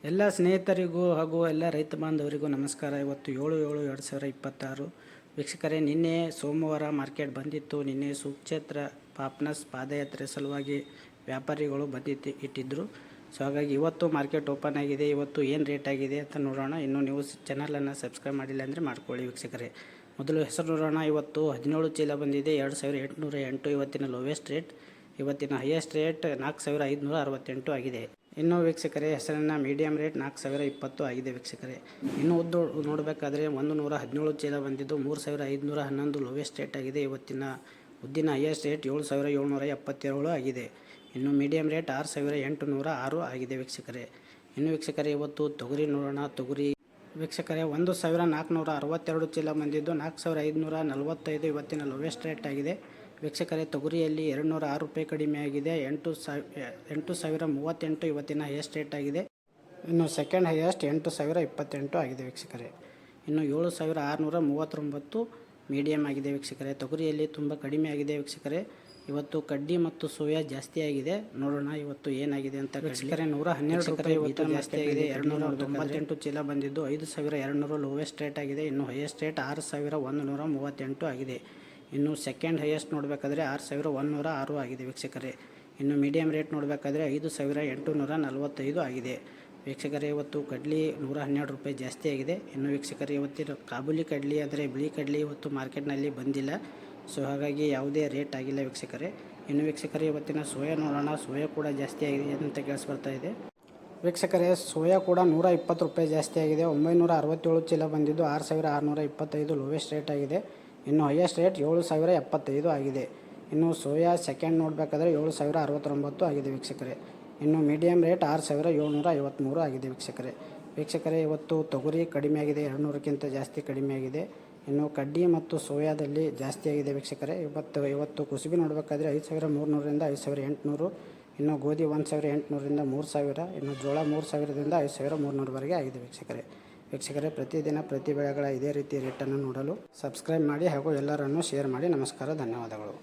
ಎಲ್ಲ ಸ್ನೇಹಿತರಿಗೂ ಹಾಗೂ ಎಲ್ಲ ರೈತ ಬಾಂಧವರಿಗೂ ನಮಸ್ಕಾರ. ಇವತ್ತು 7/7/2026 ವೀಕ್ಷಕರೇ, ನಿನ್ನೆ ಸೋಮವಾರ ಮಾರ್ಕೆಟ್ ಬಂದಿತ್ತು. ನಿನ್ನೆ ಸುಕ್ಷೇತ್ರ ಪಾಪ್ನಸ್ ಪಾದಯಾತ್ರೆ ಸಲುವಾಗಿ ವ್ಯಾಪಾರಿಗಳು ಇಟ್ಟಿದ್ದರು. ಸೊ ಹಾಗಾಗಿ ಇವತ್ತು ಮಾರ್ಕೆಟ್ ಓಪನ್ ಆಗಿದೆ. ಇವತ್ತು ಏನು ರೇಟ್ ಆಗಿದೆ ಅಂತ ನೋಡೋಣ. ಇನ್ನೂ ನೀವು ಚಾನಲನ್ನು ಸಬ್ಸ್ಕ್ರೈಬ್ ಮಾಡಿಲ್ಲ ಅಂದರೆ ಮಾಡ್ಕೊಳ್ಳಿ ವೀಕ್ಷಕರೇ. ಮೊದಲು ಹೆಸರು ನೋಡೋಣ. ಇವತ್ತು 17 ಚೀಲ ಬಂದಿದೆ, 2808 ಇವತ್ತಿನ ಲೋವೆಸ್ಟ್ ರೇಟ್. ಇವತ್ತಿನ ಹೈಯೆಸ್ಟ್ ರೇಟ್ 4568 ಆಗಿದೆ. ಇನ್ನು ವೀಕ್ಷಕರೇ, ಹೆಸರಿನ ಮೀಡಿಯಂ ರೇಟ್ 4020 ಆಗಿದೆ ವೀಕ್ಷಕರೇ. ಇನ್ನು ಉದ್ದು ನೋಡಬೇಕಾದ್ರೆ 117 ಚೀಲ ಬಂದಿದ್ದು 3511 ಲೋವೆಸ್ಟ್ ರೇಟ್ ಆಗಿದೆ. ಇವತ್ತಿನ ಉದ್ದಿನ ಹೈಯೆಸ್ಟ್ ರೇಟ್ 7777 ಆಗಿದೆ. ಇನ್ನು ಮೀಡಿಯಂ ರೇಟ್ 6806 ಆಗಿದೆ ವೀಕ್ಷಕರೇ. ಇನ್ನು ವೀಕ್ಷಕರೇ, ಇವತ್ತು ತೊಗರಿ ನೋಡೋಣ. ತೊಗರಿ ವೀಕ್ಷಕರೇ 1462 ಚೀಲ ಬಂದಿದ್ದು 4545 ಇವತ್ತಿನ ಲೋವೆಸ್ಟ್ ರೇಟ್ ಆಗಿದೆ ವೀಕ್ಷಕರೇ. ತೊಗರಿಯಲ್ಲಿ 206 ರೂಪಾಯಿ ಕಡಿಮೆ ಆಗಿದೆ. 8038 ಇವತ್ತಿನ ಹೈಯೆಸ್ಟ್ ರೇಟ್ ಆಗಿದೆ. ಇನ್ನು ಸೆಕೆಂಡ್ ಹೈಯೆಸ್ಟ್ 8028 ಆಗಿದೆ ವೀಕ್ಷಕರೇ. ಇನ್ನು 7639 ಮೀಡಿಯಮ್ ಆಗಿದೆ ವೀಕ್ಷಕರೇ. ತೊಗರಿಯಲ್ಲಿ ತುಂಬ ಕಡಿಮೆ ಆಗಿದೆ ವೀಕ್ಷಕರೇ. ಇವತ್ತು ಕಡ್ಡಿ ಮತ್ತು ಸೋಯಾ ಜಾಸ್ತಿ ಆಗಿದೆ. ನೋಡೋಣ ಇವತ್ತು ಏನಾಗಿದೆ ಅಂತ ವೀಕ್ಷಕರೇ. 112 ರೂಪಾಯಿ ಇವತ್ತು ಜಾಸ್ತಿ ಆಗಿದೆ. 298 ಚೀಲ ಬಂದಿದ್ದು 5200 ಲೋವೆಸ್ಟ್ ರೇಟ್ ಆಗಿದೆ. ಇನ್ನು ಹೈಯೆಸ್ಟ್ ರೇಟ್ 6138 ಆಗಿದೆ. ಇನ್ನು ಸೆಕೆಂಡ್ ಹೈಯೆಸ್ಟ್ ನೋಡಬೇಕಾದ್ರೆ 6106 ಆಗಿದೆ ವೀಕ್ಷಕರೇ. ಇನ್ನು ಮೀಡಿಯಂ ರೇಟ್ ನೋಡಬೇಕಾದ್ರೆ 5845 ಆಗಿದೆ ವೀಕ್ಷಕರೇ. ಇವತ್ತು ಕಡ್ಲಿ 112 ರೂಪಾಯಿ ಜಾಸ್ತಿ ಆಗಿದೆ. ಇನ್ನು ವೀಕ್ಷಕರೇ, ಇವತ್ತಿನ ಕಾಬೂಲಿ ಕಡ್ಲಿ ಅಂದರೆ ಬಿಳಿ ಕಡ್ಲಿ ಇವತ್ತು ಮಾರ್ಕೆಟ್ನಲ್ಲಿ ಬಂದಿಲ್ಲ. ಸೊ ಹಾಗಾಗಿ ಯಾವುದೇ ರೇಟ್ ಆಗಿಲ್ಲ ವೀಕ್ಷಕರೇ. ಇನ್ನು ವೀಕ್ಷಕರೇ, ಇವತ್ತಿನ ಸೋಯಾ ನೋಡೋಣ. ಸೋಯಾ ಕೂಡ ಜಾಸ್ತಿ ಆಗಿದೆ ಅಂತ ಕೇಳಿಸ್ಬರ್ತಾ ಇದೆ ವೀಕ್ಷಕರೇ. ಸೋಯಾ ಕೂಡ 120 ರೂಪಾಯಿ ಜಾಸ್ತಿ ಆಗಿದೆ. 967 ಚೀಲ ಬಂದಿದ್ದು 6625 ಲೋವೆಸ್ಟ್ ರೇಟ್ ಆಗಿದೆ. ಇನ್ನು ಹೈಯೆಸ್ಟ್ ರೇಟ್ 7075 ಆಗಿದೆ. ಇನ್ನು ಸೋಯಾ ಸೆಕೆಂಡ್ ನೋಡಬೇಕಾದ್ರೆ 7069 ಆಗಿದೆ ವೀಕ್ಷಕರೇ. ಇನ್ನು ಮೀಡಿಯಂ ರೇಟ್ 6753 ಆಗಿದೆ ವೀಕ್ಷಕರೇ. ಇವತ್ತು ತೊಗರಿ ಕಡಿಮೆ ಆಗಿದೆ, 200ಕ್ಕಿಂತ ಜಾಸ್ತಿ ಕಡಿಮೆ ಆಗಿದೆ. ಇನ್ನು ಕಡ್ಡಿ ಮತ್ತು ಸೋಯಾದಲ್ಲಿ ಜಾಸ್ತಿ ಆಗಿದೆ ವೀಕ್ಷಕರೇ. ಇವತ್ತು ಕುಸುಬಿ ನೋಡಬೇಕಾದ್ರೆ 5300ರಿಂದ 5800. ಇನ್ನು ಗೋಧಿ 1800ರಿಂದ 3000. ಇನ್ನು ಜೋಳ 3000ದಿಂದ 5300ವರೆಗೆ ಆಗಿದೆ ವೀಕ್ಷಕರೇ. ಪ್ರತಿದಿನ ಪ್ರತಿ ಬೆಳೆಗಳ ಇದೇ ರೀತಿ ರೇಟನ್ನು ನೋಡಲು ಸಬ್ಸ್ಕ್ರೈಬ್ ಮಾಡಿ ಹಾಗೂ ಎಲ್ಲರನ್ನೂ ಶೇರ್ ಮಾಡಿ. ನಮಸ್ಕಾರ, ಧನ್ಯವಾದಗಳು.